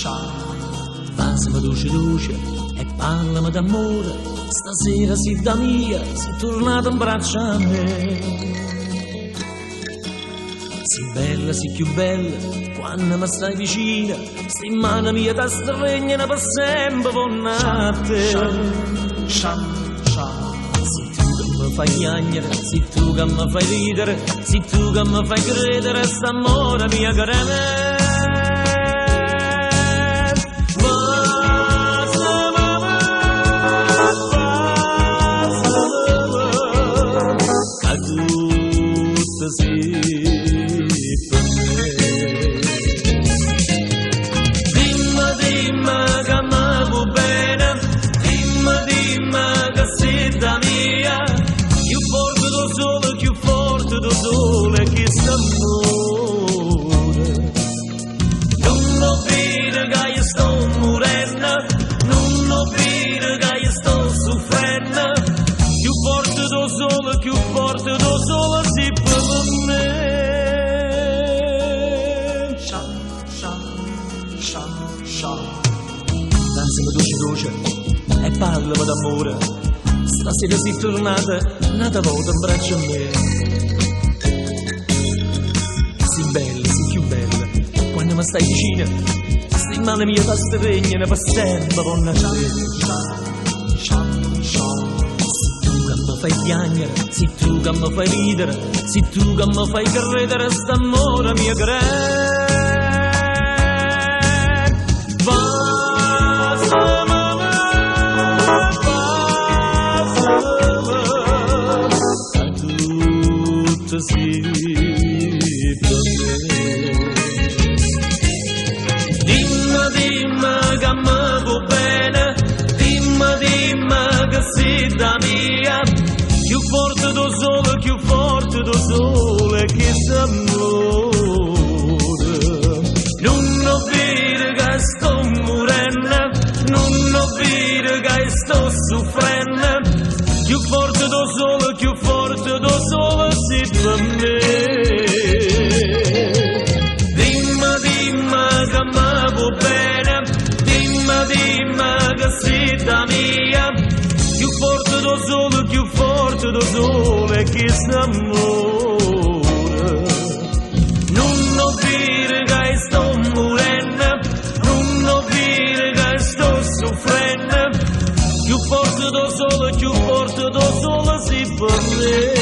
Passami dolce dolce e parlami d'amore, stasera sei da mia, sei tornata in braccio a me. Sei bella, sei più bella, quando mi stai vicina, stai in mano mia ti stringono per sempre con te. Sei tu che mi fai piangere, sei tu che mi fai ridere, sei tu che mi fai credere a st'amore mia greve. Più forte do solo si per me. Danzami dolce dolce e parlami d'amore, stasera sei tornata un'altra volta in braccio a me. Sei bella, sei più bella, quando mi stai vicina, stai in mano mia ti stringono per sempre con te. Fai piangere, sei tu che mi fai ridere, sei tu che mi fai credere a st'amore mia tutto sì per me. Dimmi che mi va bene, dimmi che sei da mia. Più forte do sole che s'amore. Non ho visto che sto morendo, non ho visto che sto soffrendo. Più forte do sole sì per me. Dimmi che mi va bene, dimmi che sei da mia. Più forte do sole che s'amore. Non ho visto che sto morendo, non ho visto che sto soffrendo. Più forte do sole sì per me.